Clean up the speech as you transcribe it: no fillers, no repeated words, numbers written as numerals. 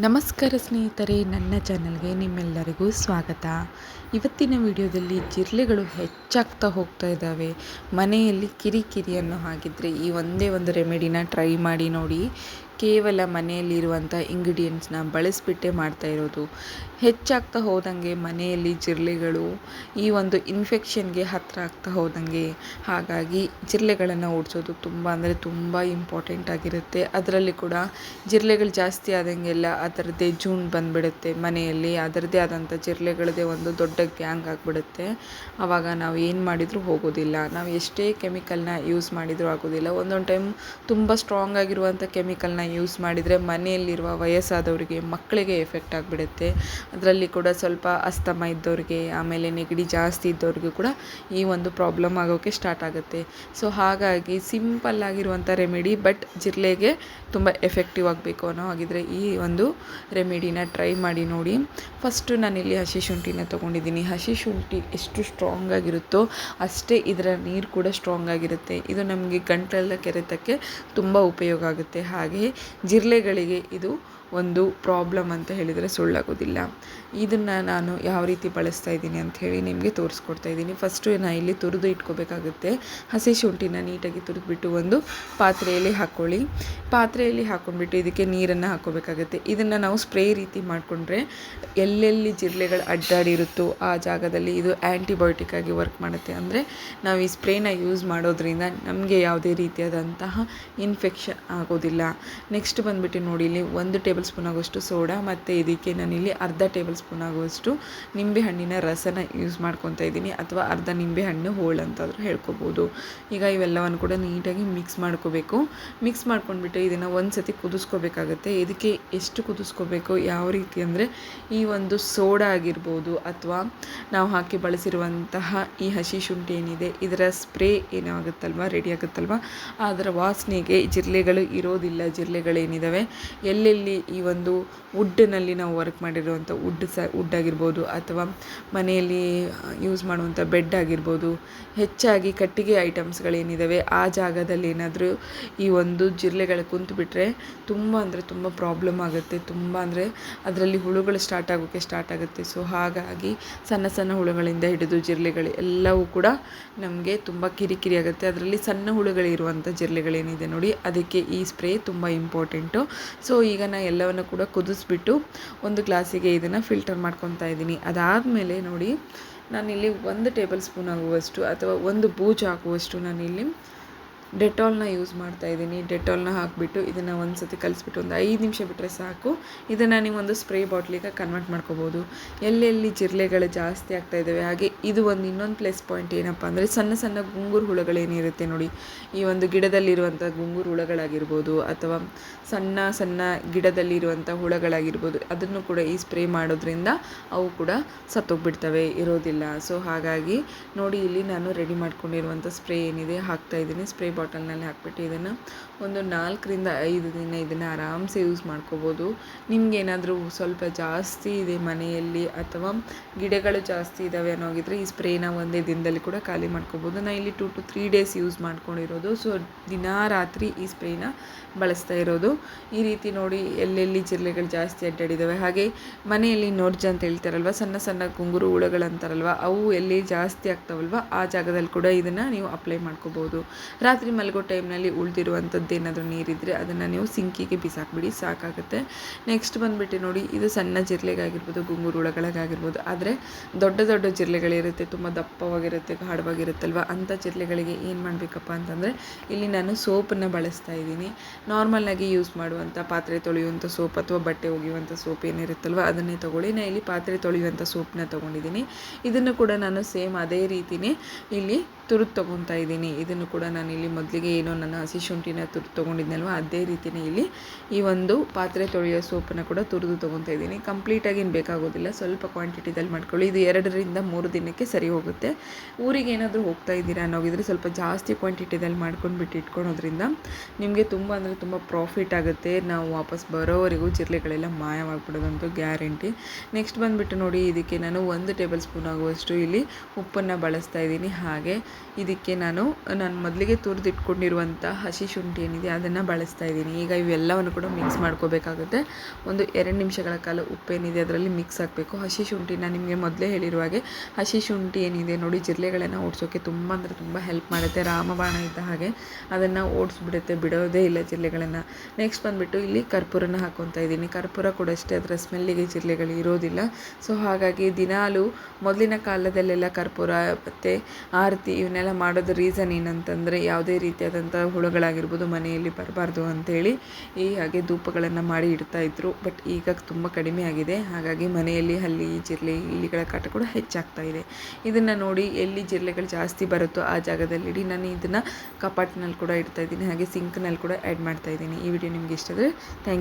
ನಮಸ್ಕಾರ ಸ್ನೇಹಿತರೆ, ನನ್ನ ಚಾನಲ್ಗೆ ನಿಮ್ಮೆಲ್ಲರಿಗೂ ಸ್ವಾಗತ. ಇವತ್ತಿನ ವಿಡಿಯೋದಲ್ಲಿ ಜಿರಳೆಗಳು ಹೆಚ್ಚಾಗ್ತಾ ಹೋಗ್ತಾ ಇದ್ದಾವೆ. ಮನೆಯಲ್ಲಿ ಕಿರಿಕಿರಿಯನ್ನು ಹಾಕಿದರೆ ಈ ಒಂದೇ ಒಂದು ರೆಮಿಡಿನ ಟ್ರೈ ಮಾಡಿ ನೋಡಿ. ಕೇವಲ ಮನೆಯಲ್ಲಿರುವಂಥ ಇಂಗ್ರೀಡಿಯೆಂಟ್ಸ್ನ ಬಳಸಿಬಿಟ್ಟೆ ಮಾಡ್ತಾ ಇರೋದು. ಹೆಚ್ಚಾಗ್ತಾ ಹೋದಂಗೆ ಮನೆಯಲ್ಲಿ ಜಿರಳೆಗಳು ಈ ಒಂದು ಇನ್ಫೆಕ್ಷನ್ಗೆ ಹತ್ತಿರ ಆಗ್ತಾ ಹೋದಂಗೆ, ಹಾಗಾಗಿ ಜಿರಳೆಗಳನ್ನು ಓಡಿಸೋದು ತುಂಬ ಇಂಪಾರ್ಟೆಂಟ್ ಆಗಿರುತ್ತೆ. ಅದರಲ್ಲಿ ಕೂಡ ಜಿರಳೆಗಳು ಜಾಸ್ತಿ ಆದಂಗೆಲ್ಲ ಅದರದ್ದೇ ಜೂನ್ ಬಂದುಬಿಡುತ್ತೆ. ಮನೆಯಲ್ಲಿ ಅದರದ್ದೇ ಆದಂಥ ಜಿರಳೆಗಳದ್ದೇ ಒಂದು ದೊಡ್ಡ ಗ್ಯಾಂಗ್ ಆಗಿಬಿಡುತ್ತೆ. ಆವಾಗ ನಾವು ಏನು ಮಾಡಿದರೂ ಹೋಗೋದಿಲ್ಲ, ನಾವು ಎಷ್ಟೇ ಕೆಮಿಕಲ್ನ ಯೂಸ್ ಮಾಡಿದರೂ ಆಗೋದಿಲ್ಲ. ಒಂದೊಂದು ಟೈಮ್ ತುಂಬ ಸ್ಟ್ರಾಂಗ್ ಆಗಿರುವಂಥ ಕೆಮಿಕಲ್ನ ಯೂಸ್ ಮಾಡಿದರೆ ಮನೆಯಲ್ಲಿರುವ ವಯಸ್ಸಾದವರಿಗೆ, ಮಕ್ಕಳಿಗೆ ಎಫೆಕ್ಟ್ ಆಗಿಬಿಡುತ್ತೆ. ಅದರಲ್ಲಿ ಕೂಡ ಸ್ವಲ್ಪ ಅಸ್ತಮ ಇದ್ದವ್ರಿಗೆ, ಆಮೇಲೆ ನೆಗಡಿ ಜಾಸ್ತಿ ಇದ್ದವ್ರಿಗೂ ಕೂಡ ಈ ಒಂದು ಪ್ರಾಬ್ಲಮ್ ಆಗೋಕ್ಕೆ ಸ್ಟಾರ್ಟ್ ಆಗುತ್ತೆ. ಸೊ ಹಾಗಾಗಿ ಸಿಂಪಲ್ ಆಗಿರುವಂಥ ರೆಮಿಡಿ, ಬಟ್ ಜಿರಳೆಗೆ ತುಂಬ ಎಫೆಕ್ಟಿವ್ ಆಗಬೇಕು ಅನ್ನೋ ಹಾಗಿದ್ರೆ ಈ ಒಂದು ರೆಮಿಡಿನ ಟ್ರೈ ಮಾಡಿ ನೋಡಿ. ಫಸ್ಟು ನಾನಿಲ್ಲಿ ಹಸಿ ಶುಂಠಿನ ತೊಗೊಂಡಿದ್ದೀನಿ. ಹಸಿ ಶುಂಠಿ ಎಷ್ಟು ಸ್ಟ್ರಾಂಗ್ ಆಗಿರುತ್ತೋ ಅಷ್ಟೇ ಇದರ ನೀರು ಕೂಡ ಸ್ಟ್ರಾಂಗ್ ಆಗಿರುತ್ತೆ. ಇದು ನಮಗೆ ಗಂಟಲೆಲ್ಲ ಕೆರೆತಕ್ಕೆ ತುಂಬ ಉಪಯೋಗ ಆಗುತ್ತೆ. ಹಾಗೆ ಜಿರಳೆಗಳಿಗೆ ಇದು ಒಂದು ಪ್ರಾಬ್ಲಮ್ ಅಂತ ಹೇಳಿದರೆ ಸುಳ್ಳಾಗೋದಿಲ್ಲ. ಇದನ್ನು ನಾನು ಯಾವ ರೀತಿ ಬಳಸ್ತಾ ಇದ್ದೀನಿ ಅಂತ ಹೇಳಿ ನಿಮಗೆ ತೋರಿಸ್ಕೊಡ್ತಾ ಇದ್ದೀನಿ. ಫಸ್ಟು ನಾನು ಇಲ್ಲಿ ತುರಿದು ಇಟ್ಕೋಬೇಕಾಗುತ್ತೆ. ಹಸಿ ಶುಂಠಿನ ನೀಟಾಗಿ ತುರಿದ್ಬಿಟ್ಟು ಒಂದು ಪಾತ್ರೆಯಲ್ಲಿ ಹಾಕ್ಕೊಳ್ಳಿ. ಪಾತ್ರೆಯಲ್ಲಿ ಹಾಕ್ಕೊಂಡ್ಬಿಟ್ಟು ಇದಕ್ಕೆ ನೀರನ್ನು ಹಾಕ್ಕೋಬೇಕಾಗುತ್ತೆ. ಇದನ್ನು ನಾವು ಸ್ಪ್ರೇ ರೀತಿ ಮಾಡಿಕೊಂಡ್ರೆ ಎಲ್ಲೆಲ್ಲಿ ಜಿರಳೆಗಳು ಅಡ್ಡಾಡಿರುತ್ತೋ ಆ ಜಾಗದಲ್ಲಿ ಇದು ಆ್ಯಂಟಿಬಯೋಟಿಕ್ ಆಗಿ ವರ್ಕ್ ಮಾಡುತ್ತೆ. ಅಂದರೆ ನಾವು ಈ ಸ್ಪ್ರೇನ ಯೂಸ್ ಮಾಡೋದ್ರಿಂದ ನಮಗೆ ಯಾವುದೇ ರೀತಿಯಾದಂತಹ ಇನ್ಫೆಕ್ಷನ್ ಆಗೋದಿಲ್ಲ. ನೆಕ್ಸ್ಟ್ ಬಂದುಬಿಟ್ಟು ನೋಡಿ, ಇಲ್ಲಿ 1 ಟೇಬಲ್ ಸ್ಪೂನ್ ಆಗುವಷ್ಟು ಸೋಡಾ, ಮತ್ತು ಇದಕ್ಕೆ ನಾನಿಲ್ಲಿ ಅರ್ಧ ಟೇಬಲ್ ಸ್ಪೂನ್ ಆಗುವಷ್ಟು ನಿಂಬೆಹಣ್ಣಿನ ರಸನ ಯೂಸ್ ಮಾಡ್ಕೊತಾ ಇದ್ದೀನಿ, ಅಥವಾ ಅರ್ಧ ನಿಂಬೆಹಣ್ಣು ಹೋಳು ಅಂತಾದರೂ ಹೇಳ್ಕೊಬೋದು. ಈಗ ಇವೆಲ್ಲವನ್ನು ಕೂಡ ನೀಟಾಗಿ ಮಿಕ್ಸ್ ಮಾಡ್ಕೋಬೇಕು. ಮಿಕ್ಸ್ ಮಾಡ್ಕೊಂಡ್ಬಿಟ್ಟು ಇದನ್ನು ಒಂದು ಸತಿ ಕುದಿಸ್ಕೋಬೇಕಾಗುತ್ತೆ. ಇದಕ್ಕೆ ಎಷ್ಟು ಕುದಿಸ್ಕೋಬೇಕು, ಯಾವ ರೀತಿ ಅಂದರೆ ಈ ಒಂದು ಸೋಡಾ ಆಗಿರ್ಬೋದು ಅಥವಾ ನಾವು ಹಾಕಿ ಬಳಸಿರುವಂತಹ ಈ ಹಸಿ ಶುಂಠಿ ಏನಿದೆ ಇದರ ಸ್ಪ್ರೇ ಏನಾಗುತ್ತಲ್ವ, ರೆಡಿ ಆಗುತ್ತಲ್ವ, ಅದರ ವಾಸನೆಗೆ ಜಿರಳೆಗಳು ಇರೋದಿಲ್ಲ. ಜಿರಳೆಗಳೇನಿದ್ದಾವೆ ಎಲ್ಲೆಲ್ಲಿ ಈ ಒಂದು ವುಡ್ನಲ್ಲಿ ನಾವು ವರ್ಕ್ ಮಾಡಿರುವಂಥ ವುಡ್ ಆಗಿರ್ಬೋದು, ಅಥವಾ ಮನೆಯಲ್ಲಿ ಯೂಸ್ ಮಾಡುವಂಥ ಬೆಡ್ ಆಗಿರ್ಬೋದು, ಹೆಚ್ಚಾಗಿ ಕಟ್ಟಿಗೆ ಐಟಮ್ಸ್ಗಳೇನಿದ್ದಾವೆ ಆ ಜಾಗದಲ್ಲಿ ಏನಾದರೂ ಈ ಒಂದು ಜಿರಳೆಗಳು ಕುಂತುಬಿಟ್ರೆ ತುಂಬ ಪ್ರಾಬ್ಲಮ್ ಆಗುತ್ತೆ. ಅಂದರೆ ಅದರಲ್ಲಿ ಹುಳುಗಳು ಸ್ಟಾರ್ಟ್ ಆಗುತ್ತೆ. ಸೊ ಹಾಗಾಗಿ ಸಣ್ಣ ಹುಳುಗಳಿಂದ ಹಿಡಿದು ಜಿರಳೆಗಳು ಎಲ್ಲವೂ ಕೂಡ ನಮಗೆ ತುಂಬ ಕಿರಿಕಿರಿ ಆಗುತ್ತೆ. ಅದರಲ್ಲಿ ಸಣ್ಣ ಹುಳುಗಳಿರುವಂಥ ಜಿರಳೆಗಳೇನಿದೆ ನೋಡಿ, ಅದಕ್ಕೆ ಈ ಸ್ಪ್ರೇ ತುಂಬ ಇಂಪಾರ್ಟೆಂಟು. ಸೊ ಈಗ ನಾನು ಎಲ್ಲವನ್ನು ಕೂಡ ಕುದಿಸ್ಬಿಟ್ಟು ಒಂದು ಗ್ಲಾಸಿಗೆ ಇದನ್ನು ಫಿಲ್ಟರ್ ಮಾಡ್ಕೊತಾ ಇದ್ದೀನಿ. ಅದಾದಮೇಲೆ ನೋಡಿ, ನಾನಿಲ್ಲಿ 1 ಟೇಬಲ್ ಸ್ಪೂನ್ ಆಗುವಷ್ಟು ಅಥವಾ 1 ಬೂಜು ಆಗುವಷ್ಟು ನಾನಿಲ್ಲಿ ಡೆಟಾಲ್ನ ಯೂಸ್ ಮಾಡ್ತಾ ಇದ್ದೀನಿ. ಡೆಟಾಲ್ನ ಹಾಕಿಬಿಟ್ಟು ಇದನ್ನು ಒಂದು ಸತಿ ಕಲಿಸ್ಬಿಟ್ಟು ಒಂದು 5 ನಿಮಿಷ ಬಿಟ್ಟರೆ ಸಾಕು. ಇದನ್ನು ನೀವು ಒಂದು ಸ್ಪ್ರೇ ಬಾಟ್ಲಿಗೆ ಕನ್ವರ್ಟ್ ಮಾಡ್ಕೋಬೋದು. ಎಲ್ಲೆಲ್ಲಿ ಜಿರಳೆಗಳು ಜಾಸ್ತಿ ಆಗ್ತಾ ಇದ್ದಾವೆ, ಹಾಗೆ ಇದು ಇನ್ನೊಂದು ಪ್ಲಸ್ ಪಾಯಿಂಟ್ ಏನಪ್ಪ ಅಂದರೆ ಸಣ್ಣ ಗುಂಗುರು ಹುಳುಗಳೇನಿರುತ್ತೆ ನೋಡಿ, ಈ ಒಂದು ಗಿಡದಲ್ಲಿರುವಂಥ ಗುಂಗುರು ಹುಳುಗಳಾಗಿರ್ಬೋದು ಅಥವಾ ಸಣ್ಣ ಗಿಡದಲ್ಲಿರುವಂಥ ಹುಳುಗಳಾಗಿರ್ಬೋದು, ಅದನ್ನು ಕೂಡ ಈ ಸ್ಪ್ರೇ ಮಾಡೋದ್ರಿಂದ ಅವು ಕೂಡ ಸತ್ತೋಗ್ಬಿಡ್ತವೆ, ಇರೋದಿಲ್ಲ. ಸೊ ಹಾಗಾಗಿ ನೋಡಿ, ಇಲ್ಲಿ ನಾನು ರೆಡಿ ಮಾಡ್ಕೊಂಡಿರುವಂಥ ಸ್ಪ್ರೇ ಏನಿದೆ ಹಾಕ್ತಾ ಇದ್ದೀನಿ. ಸ್ಪ್ರೇ ಬಾಟಲ್ನಲ್ಲಿ ಹಾಕ್ಬಿಟ್ಟು ಇದನ್ನು ಒಂದು 4 ರಿಂದ 5 ದಿನ ಇದನ್ನು ಆರಾಮ್ಸೆ ಯೂಸ್ ಮಾಡ್ಕೋಬೋದು. ನಿಮಗೇನಾದರೂ ಸ್ವಲ್ಪ ಜಾಸ್ತಿ ಇದೆ ಮನೆಯಲ್ಲಿ ಅಥವಾ ಗಿಡಗಳು ಜಾಸ್ತಿ ಇದ್ದಾವೆ ಅನ್ನೋಗಿದ್ರೆ ಈ ಸ್ಪ್ರೇನ ಒಂದೇ ದಿನದಲ್ಲಿ ಕೂಡ ಖಾಲಿ ಮಾಡ್ಕೋಬೋದು. ನಾನು ಇಲ್ಲಿ 2 to 3 ಡೇಸ್ ಯೂಸ್ ಮಾಡ್ಕೊಂಡಿರೋದು. ಸೊ ದಿನಾ ರಾತ್ರಿ ಈ ಸ್ಪ್ರೇನ ಬಳಸ್ತಾ ಇರೋದು. ಈ ರೀತಿ ನೋಡಿ, ಎಲ್ಲೆಲ್ಲಿ ಜಿರಳೆಗಳು ಜಾಸ್ತಿ ಅಡ್ಡಾಡಿದ್ದಾವೆ, ಹಾಗೆ ಮನೆಯಲ್ಲಿ ನೋಡ್ಜ ಅಂತ ಹೇಳ್ತಾರಲ್ವ, ಸಣ್ಣ ಗುಂಗುರು ಹುಳುಗಳಂತಾರಲ್ವ, ಅವು ಎಲ್ಲಿ ಜಾಸ್ತಿ ಆಗ್ತಾವಲ್ವ ಆ ಜಾಗದಲ್ಲಿ ಕೂಡ ಇದನ್ನು ನೀವು ಅಪ್ಲೈ ಮಾಡ್ಕೋಬೋದು. ರಾತ್ರಿ ಮಲಗೋ ಟೈಮ್ನಲ್ಲಿ ಉಳಿದಿರುವಂಥದ್ದು ಏನಾದರೂ ನೀರಿದ್ದರೆ ಅದನ್ನು ನೀವು ಸಿಂಕಿಗೆ ಬಿಸಾಕ್ಬಿಡಿ, ಸಾಕಾಗುತ್ತೆ. ನೆಕ್ಸ್ಟ್ ಬಂದುಬಿಟ್ಟು ನೋಡಿ, ಇದು ಸಣ್ಣ ಜಿರಳೆಗಾಗಿರ್ಬೋದು, ಗುಂಗುರು ಹುಳುಗಳಿಗಾಗಿರ್ಬೋದು. ಆದರೆ ದೊಡ್ಡ ಜಿರಳೆಗಳಿರುತ್ತೆ, ತುಂಬ ದಪ್ಪವಾಗಿರುತ್ತೆ, ಗಾಢವಾಗಿರುತ್ತಲ್ವ, ಅಂಥ ಜಿರಳೆಗಳಿಗೆ ಏನು ಮಾಡಬೇಕಪ್ಪ ಅಂತಂದರೆ ಇಲ್ಲಿ ನಾನು ಸೋಪನ್ನು ಬಳಸ್ತಾ ಇದ್ದೀನಿ. ನಾರ್ಮಲ್ಲಾಗಿ ಯೂಸ್ ಮಾಡುವಂಥ ಪಾತ್ರೆ ತೊಳೆಯುವಂಥ ಸೋಪ್ ಅಥವಾ ಬಟ್ಟೆ ಒಗೆಯುವಂಥ ಸೋಪ್ ಏನಿರುತ್ತಲ್ವ ಅದನ್ನೇ ತೊಗೊಳ್ಳಿ. ನಾನು ಇಲ್ಲಿ ಪಾತ್ರೆ ತೊಳೆಯುವಂಥ ಸೋಪನ್ನ ತೊಗೊಂಡಿದ್ದೀನಿ. ಇದನ್ನು ಕೂಡ ನಾನು ಸೇಮ್ ಅದೇ ರೀತಿಯೇ ಇಲ್ಲಿ ತುರಿದು ತೊಗೊತಾ ಇದ್ದೀನಿ. ಇದನ್ನು ಕೂಡ ನಾನು ಇಲ್ಲಿ ಮೊದಲಿಗೆ ಏನೋ ನನ್ನ ಹಸಿ ಶುಂಠಿನ ತುರಿದು ತೊಗೊಂಡಿದ್ನಲ್ವ ಅದೇ ರೀತಿಯೇ ಇಲ್ಲಿ ಈ ಒಂದು ಪಾತ್ರೆ ತೊಳೆಯೋ ಸೋಪನ್ನು ಕೂಡ ತುರಿದು ತೊಗೊತಾ ಇದ್ದೀನಿ. ಕಂಪ್ಲೀಟಾಗಿ ಏನು ಬೇಕಾಗೋದಿಲ್ಲ, ಸ್ವಲ್ಪ ಕ್ವಾಂಟಿಟಿದಲ್ಲಿ ಮಾಡ್ಕೊಳ್ಳಿ. ಇದು 2 ರಿಂದ 3 ದಿನಕ್ಕೆ ಸರಿ ಹೋಗುತ್ತೆ. ಊರಿಗೆ ಏನಾದರೂ ಹೋಗ್ತಾ ಇದ್ದೀರಾ ಅನ್ನೋಗಿದ್ರೆ ಸ್ವಲ್ಪ ಜಾಸ್ತಿ ಕ್ವಾಂಟಿಟಿದಲ್ಲಿ ಮಾಡ್ಕೊಂಡ್ಬಿಟ್ಟು ಇಟ್ಕೊಳೋದ್ರಿಂದ ನಿಮಗೆ ತುಂಬ ಪ್ರಾಫಿಟ್ ಆಗುತ್ತೆ. ನಾವು ವಾಪಸ್ ಬರೋವರೆಗೂ ಜಿರಳೆಗಳೆಲ್ಲ ಮಾಯವಾಗ್ಬಿಡೋದಂತೂ ಗ್ಯಾರಂಟಿ. ನೆಕ್ಸ್ಟ್ ಬಂದುಬಿಟ್ಟು ನೋಡಿ, ಇದಕ್ಕೆ ನಾನು 1 ಟೇಬಲ್ ಸ್ಪೂನ್ ಆಗುವಷ್ಟು ಇಲ್ಲಿ ಉಪ್ಪನ್ನು ಬಳಸ್ತಾ ಇದ್ದೀನಿ. ಹಾಗೆ ಇದಕ್ಕೆ ನಾನು ಮೊದಲಿಗೆ ತುರಿದಿಟ್ಕೊಂಡಿರುವಂಥ ಹಸಿ ಶುಂಠಿ ಏನಿದೆ ಅದನ್ನು ಬಳಸ್ತಾ ಇದ್ದೀನಿ. ಈಗ ಇವೆಲ್ಲವನ್ನು ಕೂಡ ಮಿಕ್ಸ್ ಮಾಡ್ಕೋಬೇಕಾಗುತ್ತೆ. ಒಂದು 2 ನಿಮಿಷಗಳ ಕಾಲ ಉಪ್ಪೇನಿದೆ ಅದರಲ್ಲಿ ಮಿಕ್ಸ್ ಆಗಬೇಕು. ಹಸಿ ಶುಂಠಿನ ನಿಮಗೆ ಮೊದಲೇ ಹೇಳಿರುವ ಹಾಗೆ ಹಸಿ ಶುಂಠಿ ಏನಿದೆ ನೋಡಿ ಜಿರಳೆಗಳನ್ನು ಓಡಿಸೋಕ್ಕೆ ತುಂಬ ಅಂದರೆ ತುಂಬ ಹೆಲ್ಪ್ ಮಾಡುತ್ತೆ. ರಾಮಬಾಣ ಇದ್ದ ಹಾಗೆ ಅದನ್ನು ಓಡಿಸ್ಬಿಡುತ್ತೆ, ಬಿಡೋದೇ ಇಲ್ಲ ಜಿರಳೆಗಳನ್ನು. ನೆಕ್ಸ್ಟ್ ಬಂದುಬಿಟ್ಟು ಇಲ್ಲಿ ಕರ್ಪೂರನ ಹಾಕ್ಕೊತಾ ಇದ್ದೀನಿ. ಕರ್ಪೂರ ಕೂಡ ಅಷ್ಟೇ ಅದರ ಸ್ಮೆಲ್ಲಿಗೆ ಜಿರಳೆಗಳು ಇರೋದಿಲ್ಲ. ಸೊ ಹಾಗಾಗಿ ದಿನಾಲೂ ಮೊದಲಿನ ಕಾಲದಲ್ಲೆಲ್ಲ ಕರ್ಪೂರ ಮತ್ತು ಆರತಿ ಇವನ್ನೆಲ್ಲ ಮಾಡೋದು ರೀಸನ್ ಏನಂತಂದರೆ ಯಾವುದೇ ರೀತಿಯಾದಂಥ ಹುಳುಗಳಾಗಿರ್ಬೋದು ಮನೆಯಲ್ಲಿ ಬರಬಾರ್ದು ಅಂಥೇಳಿ ಹಾಗೆ ಧೂಪಗಳನ್ನು ಮಾಡಿ ಇಡ್ತಾಯಿದ್ರು. ಬಟ್ ಈಗ ತುಂಬ ಕಡಿಮೆ ಆಗಿದೆ. ಹಾಗಾಗಿ ಮನೆಯಲ್ಲಿ ಹಲ್ಲಿ ಜಿರಳೆ ಇಲಿಗಳ ಕಾಟ ಕೂಡ ಹೆಚ್ಚಾಗ್ತಾ ಇದೆ. ಇದನ್ನು ನೋಡಿ ಎಲ್ಲಿ ಜಿರಳೆಗಳು ಜಾಸ್ತಿ ಬರುತ್ತೋ ಆ ಜಾಗದಲ್ಲಿಡಿ. ನಾನು ಇದನ್ನು ಕಪಾಟಿನಲ್ಲಿ ಕೂಡ ಇಡ್ತಾಯಿದ್ದೀನಿ, ಹಾಗೆ ಸಿಂಕ್ನಲ್ಲಿ ಕೂಡ ಆ್ಯಡ್ ಮಾಡ್ತಾಯಿದ್ದೀನಿ. ಈ ವಿಡಿಯೋ ನಿಮಗೆ ಇಷ್ಟ ಆದರೆ ಥ್ಯಾಂಕ್ ಯು.